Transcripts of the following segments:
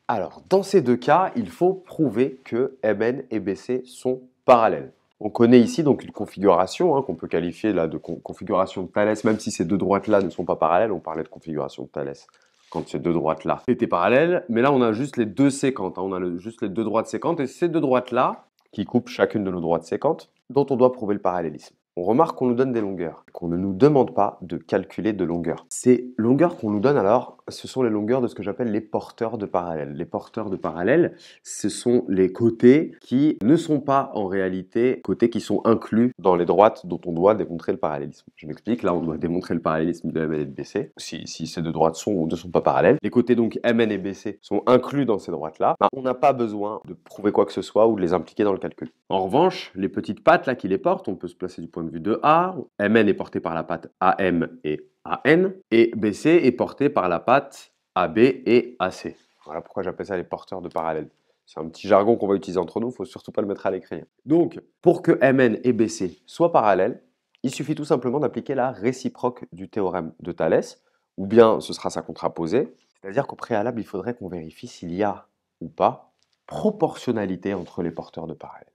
Alors, dans ces deux cas, il faut prouver que MN et BC sont parallèles. On connaît ici donc une configuration qu'on peut qualifier là, de configuration de Thalès, même si ces deux droites-là ne sont pas parallèles. On parlait de configuration de Thalès quand ces deux droites-là étaient parallèles. Mais là, on a juste les deux séquentes. On a juste les deux droites séquentes. Et ces deux droites-là, qui coupent chacune de nos droites séquentes, dont on doit prouver le parallélisme. On remarque qu'on nous donne des longueurs, qu'on ne nous demande pas de calculer de longueurs. Ces longueurs qu'on nous donne alors, ce sont les longueurs de ce que j'appelle les porteurs de parallèles. Les porteurs de parallèles, ce sont les côtés qui ne sont pas en réalité côtés qui sont inclus dans les droites dont on doit démontrer le parallélisme. Je m'explique, là on doit démontrer le parallélisme de MN et de BC, si ces deux droites sont ou ne sont pas parallèles. Les côtés donc MN et BC sont inclus dans ces droites-là. On n'a pas besoin de prouver quoi que ce soit ou de les impliquer dans le calcul. En revanche, les petites pattes là qui les portent, on peut se placer du point de vue de A. MN est porté par la patte AM et AN, et BC est porté par la patte AB et AC. Voilà pourquoi j'appelle ça les porteurs de parallèles. C'est un petit jargon qu'on va utiliser entre nous, il ne faut surtout pas le mettre à l'écrit. Donc, pour que MN et BC soient parallèles, il suffit tout simplement d'appliquer la réciproque du théorème de Thalès, ou bien ce sera sa contraposée, c'est-à-dire qu'au préalable, il faudrait qu'on vérifie s'il y a ou pas proportionnalité entre les porteurs de parallèles.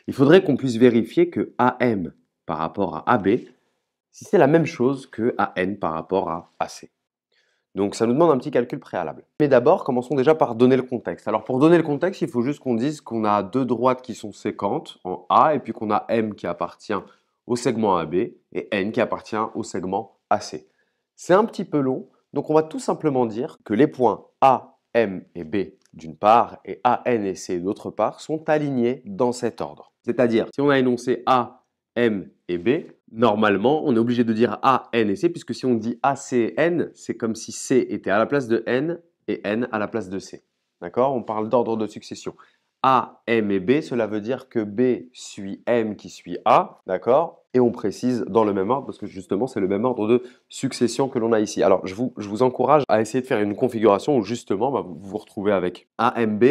Il faudrait qu'on puisse vérifier que AM par rapport à AB, si c'est la même chose que AN par rapport à AC. Donc ça nous demande un petit calcul préalable. Mais d'abord, commençons déjà par donner le contexte. Alors pour donner le contexte, il faut juste qu'on dise qu'on a deux droites qui sont séquentes en A, et puis qu'on a M qui appartient au segment AB et N qui appartient au segment AC. C'est un petit peu long, donc on va tout simplement dire que les points A, M et B d'une part et A, N et C d'autre part sont alignés dans cet ordre. C'est-à-dire, si on a énoncé A, M et B, normalement, on est obligé de dire A, N et C, puisque si on dit A, C et N, c'est comme si C était à la place de N et N à la place de C. D'accord? On parle d'ordre de succession. A, M et B, cela veut dire que B suit M qui suit A, d'accord? Et on précise dans le même ordre, parce que justement, c'est le même ordre de succession que l'on a ici. Alors, je vous encourage à essayer de faire une configuration où justement, vous vous retrouvez avec AMB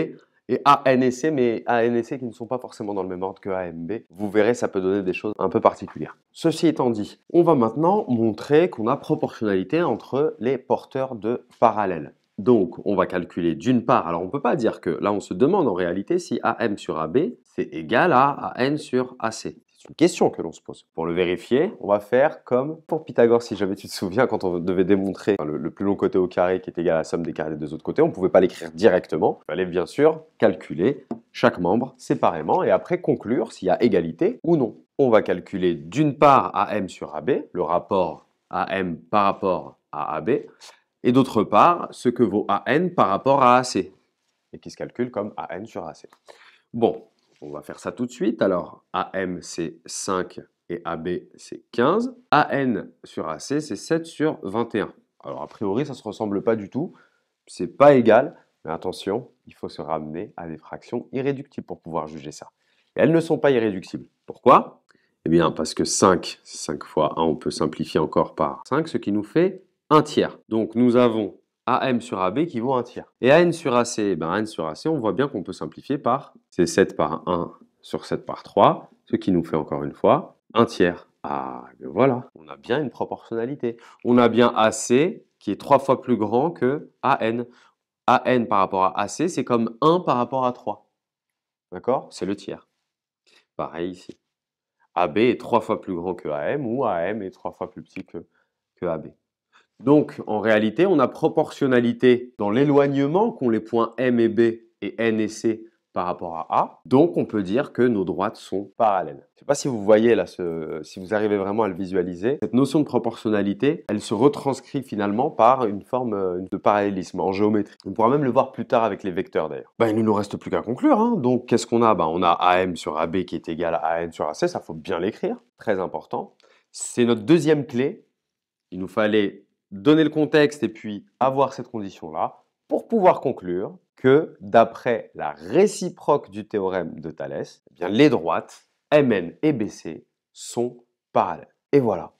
et AN et C, mais AN et C qui ne sont pas forcément dans le même ordre que AMB. Vous verrez, ça peut donner des choses un peu particulières. Ceci étant dit, on va maintenant montrer qu'on a proportionnalité entre les porteurs de parallèles. Donc, on va calculer d'une part, alors on ne peut pas dire que, là on se demande en réalité si AM sur AB, c'est égal à AN sur AC. C'est une question que l'on se pose. Pour le vérifier, on va faire comme pour Pythagore, si jamais tu te souviens, quand on devait démontrer le plus long côté au carré qui est égal à la somme des carrés des deux autres côtés, on ne pouvait pas l'écrire directement. Il fallait bien sûr calculer chaque membre séparément et après conclure s'il y a égalité ou non. On va calculer d'une part AM sur AB, le rapport AM par rapport à AB, et d'autre part, ce que vaut AN par rapport à AC, et qui se calcule comme AN sur AC. Bon, on va faire ça tout de suite. Alors, AM, c'est 5 et AB, c'est 15. AN sur AC, c'est 7 sur 21. Alors, a priori, ça ne se ressemble pas du tout. C'est pas égal, mais attention, il faut se ramener à des fractions irréductibles pour pouvoir juger ça. Et elles ne sont pas irréductibles. Pourquoi? Eh bien, parce que 5 fois 1, on peut simplifier encore par 5, ce qui nous fait 1 tiers. Donc, nous avons AM sur AB qui vaut 1 tiers. Et AN sur AC, AN sur AC, on voit bien qu'on peut simplifier par, c'est 7 par 1 sur 7 par 3, ce qui nous fait encore une fois 1 tiers. Ah, bien voilà, on a bien une proportionnalité. On a bien AC qui est 3 fois plus grand que AN. AN par rapport à AC, c'est comme 1 par rapport à 3. D'accord? C'est le tiers. Pareil ici. AB est 3 fois plus grand que AM ou AM est 3 fois plus petit que AB. Donc, en réalité, on a proportionnalité dans l'éloignement qu'ont les points M et B et N et C par rapport à A. Donc, on peut dire que nos droites sont parallèles. Je ne sais pas si vous voyez là, si vous arrivez vraiment à le visualiser. Cette notion de proportionnalité, elle se retranscrit finalement par une forme de parallélisme en géométrie. On pourra même le voir plus tard avec les vecteurs d'ailleurs. Il ne nous reste plus qu'à conclure. Donc, qu'est-ce qu'on a? On a AM sur AB qui est égal à AN sur AC. Ça, faut bien l'écrire. Très important. C'est notre deuxième clé. Il nous fallait donner le contexte et puis avoir cette condition-là pour pouvoir conclure que d'après la réciproque du théorème de Thalès, eh bien, les droites MN et BC sont parallèles. Et voilà.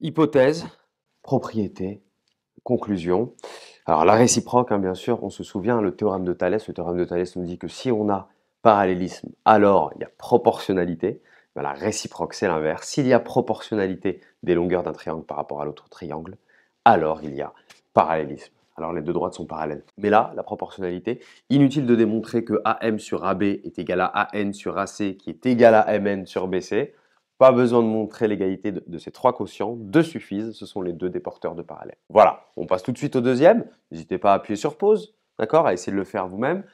Hypothèse, propriété, conclusion. Alors la réciproque, bien sûr, on se souvient, le théorème de Thalès nous dit que si on a parallélisme, alors il y a proportionnalité. La réciproque, c'est l'inverse. S'il y a proportionnalité des longueurs d'un triangle par rapport à l'autre triangle, alors il y a parallélisme. alors les deux droites sont parallèles. Mais là, la proportionnalité, inutile de démontrer que AM sur AB est égal à AN sur AC qui est égal à MN sur BC. Pas besoin de montrer l'égalité de ces trois quotients, deux suffisent, ce sont les deux des porteurs de parallèle. Voilà, on passe tout de suite au deuxième. N'hésitez pas à appuyer sur pause, d'accord, à essayer de le faire vous-même.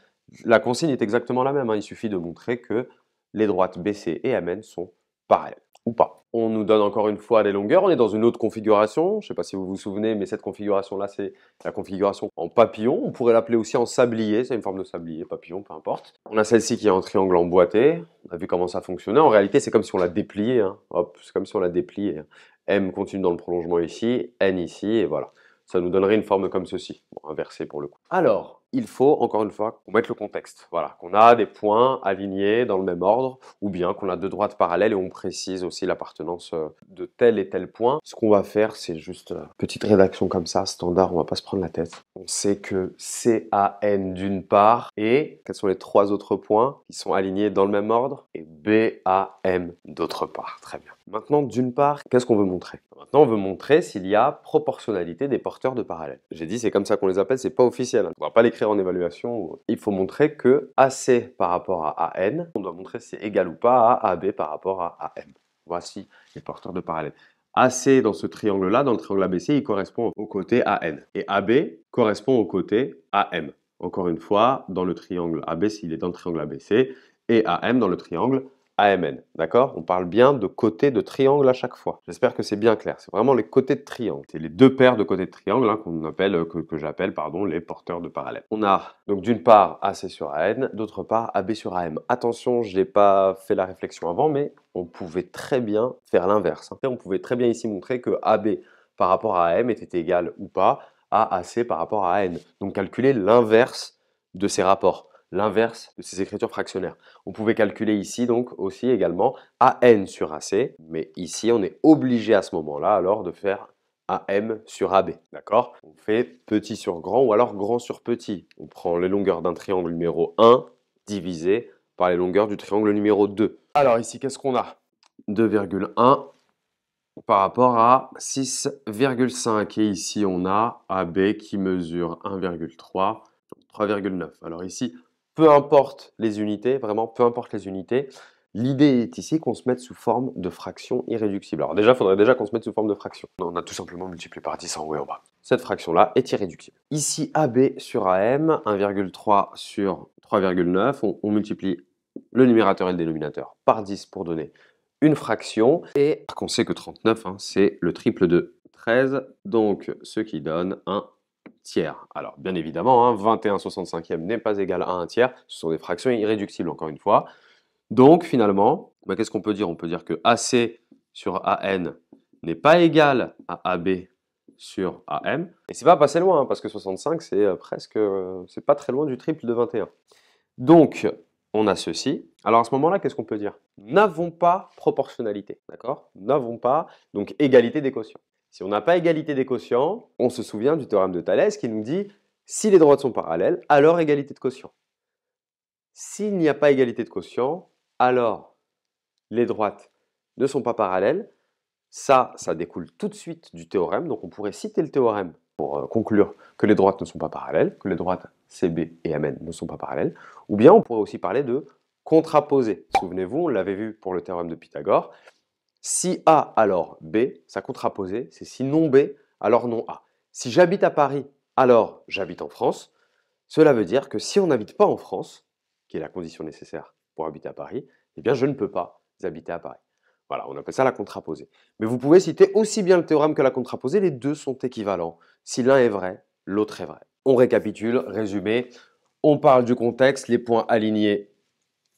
La consigne est exactement la même, hein. Il suffit de montrer que les droites BC et MN sont parallèles ou pas. On nous donne encore une fois des longueurs, on est dans une autre configuration, je ne sais pas si vous vous souvenez, mais cette configuration-là, c'est la configuration en papillon. On pourrait l'appeler aussi en sablier, c'est une forme de sablier, papillon, peu importe. On a celle-ci qui est en triangle emboîté, on a vu comment ça fonctionnait. En réalité, c'est comme si on l'a déplié, hein. Hop, c'est comme si on l'a déplié, hein. M continue dans le prolongement ici, N ici, et voilà. Ça nous donnerait une forme comme ceci, bon, inversée pour le coup. Alors, il faut, encore une fois, qu'on mette le contexte. Voilà, qu'on a des points alignés dans le même ordre, ou bien qu'on a deux droites parallèles et on précise aussi l'appartenance de tel et tel point. Ce qu'on va faire, c'est juste petite rédaction comme ça, standard, on va pas se prendre la tête. On sait que CAN d'une part, et quels sont les trois autres points qui sont alignés dans le même ordre, et BAM d'autre part. Très bien. Maintenant, d'une part, qu'est-ce qu'on veut montrer? Maintenant, on veut montrer s'il y a proportionnalité des porteurs de parallèles. J'ai dit, c'est comme ça qu'on les appelle, c'est pas officiel, hein. On ne va pas l'écrire en évaluation. Il faut montrer que AC par rapport à AN, on doit montrer si c'est égal ou pas à AB par rapport à AM. Voici les porteurs de parallèles. AC dans ce triangle-là, dans le triangle ABC, il correspond au côté AN. Et AB correspond au côté AM. Encore une fois, dans le triangle ABC, il est dans le triangle ABC, et AM dans le triangle AMN, d'accord? On parle bien de côtés de triangle à chaque fois. J'espère que c'est bien clair. C'est vraiment les côtés de triangle. C'est les deux paires de côtés de triangle, hein, qu'on appelle, que j'appelle, pardon, les porteurs de parallèles. On a donc d'une part AC sur AN, d'autre part AB sur AM. Attention, je n'ai pas fait la réflexion avant, mais on pouvait très bien faire l'inverse, hein. On pouvait très bien ici montrer que AB par rapport à AM était égal ou pas à AC par rapport à AN. Donc calculer l'inverse de ces rapports, l'inverse de ces écritures fractionnaires. On pouvait calculer ici donc aussi également AN sur AC, mais ici on est obligé à ce moment-là alors de faire AM sur AB, d'accord? On fait petit sur grand ou alors grand sur petit. On prend les longueurs d'un triangle numéro 1 divisé par les longueurs du triangle numéro 2. Alors ici, qu'est-ce qu'on a? 2,1 par rapport à 6,5. Et ici, on a AB qui mesure 1,3, 3,9. Alors ici, peu importe les unités, vraiment peu importe les unités, l'idée est ici qu'on se mette sous forme de fraction irréductible. Alors déjà, il faudrait déjà qu'on se mette sous forme de fraction. On a tout simplement multiplié par 10 en haut et en bas. Cette fraction-là est irréductible. Ici, AB sur AM, 1,3 sur 3,9, on multiplie le numérateur et le dénominateur par 10 pour donner une fraction. Et on sait que 39, hein, c'est le triple de 13, donc ce qui donne un tiers. Alors, bien évidemment, hein, 21/65 n'est pas égal à un tiers. Ce sont des fractions irréductibles, encore une fois. Donc, finalement, bah, qu'est-ce qu'on peut dire? On peut dire que AC sur AN n'est pas égal à AB sur AM. Et c'est pas passé loin, hein, parce que 65, c'est presque, c'est pas très loin du triple de 21. Donc, on a ceci. Alors, à ce moment-là, qu'est-ce qu'on peut dire? N'avons pas proportionnalité, d'accord? N'avons pas, donc, égalité des quotients. Si on n'a pas égalité des quotients, on se souvient du théorème de Thalès qui nous dit si les droites sont parallèles, alors égalité de quotients. S'il n'y a pas égalité de quotients, alors les droites ne sont pas parallèles. Ça découle tout de suite du théorème. Donc on pourrait citer le théorème pour conclure que les droites ne sont pas parallèles, que les droites CB et MN ne sont pas parallèles. Ou bien on pourrait aussi parler de contraposer. Souvenez-vous, on l'avait vu pour le théorème de Pythagore. Si A, alors B, sa contraposée, c'est si non B, alors non A. Si j'habite à Paris, alors j'habite en France. Cela veut dire que si on n'habite pas en France, qui est la condition nécessaire pour habiter à Paris, eh bien je ne peux pas habiter à Paris. Voilà, on appelle ça la contraposée. Mais vous pouvez citer aussi bien le théorème que la contraposée, les deux sont équivalents. Si l'un est vrai, l'autre est vrai. On récapitule, résumé, on parle du contexte, les points alignés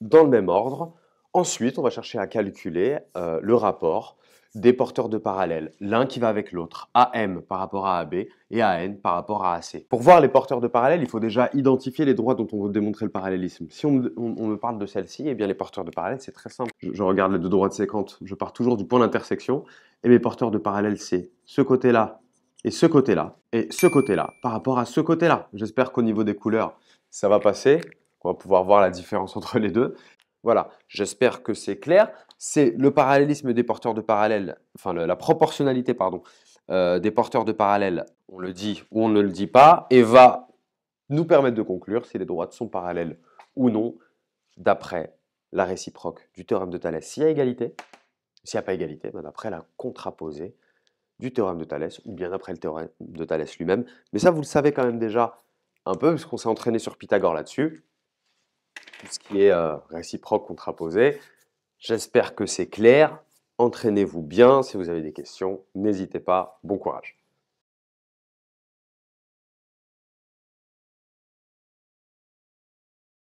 dans le même ordre. Ensuite, on va chercher à calculer le rapport des porteurs de parallèles, l'un qui va avec l'autre, AM par rapport à AB et AN par rapport à AC. Pour voir les porteurs de parallèles, il faut déjà identifier les droites dont on veut démontrer le parallélisme. Si on me parle de celle-ci, eh bien les porteurs de parallèles, c'est très simple. Je regarde les deux droites séquentes, je pars toujours du point d'intersection, et mes porteurs de parallèles, c'est ce côté-là et ce côté-là, et ce côté-là par rapport à ce côté-là. J'espère qu'au niveau des couleurs, ça va passer, qu'on va pouvoir voir la différence entre les deux. Voilà, j'espère que c'est clair. C'est le parallélisme des porteurs de parallèles, enfin la proportionnalité, pardon, des porteurs de parallèles, on le dit ou on ne le dit pas, et va nous permettre de conclure si les droites sont parallèles ou non, d'après la réciproque du théorème de Thalès s'il y a égalité. S'il n'y a pas égalité, ben d'après la contraposée du théorème de Thalès, ou bien d'après le théorème de Thalès lui-même. Mais ça, vous le savez quand même déjà un peu, puisqu'on s'est entraîné sur Pythagore là-dessus, tout ce qui est réciproque, contraposé. J'espère que c'est clair. Entraînez-vous bien. Si vous avez des questions, n'hésitez pas. Bon courage.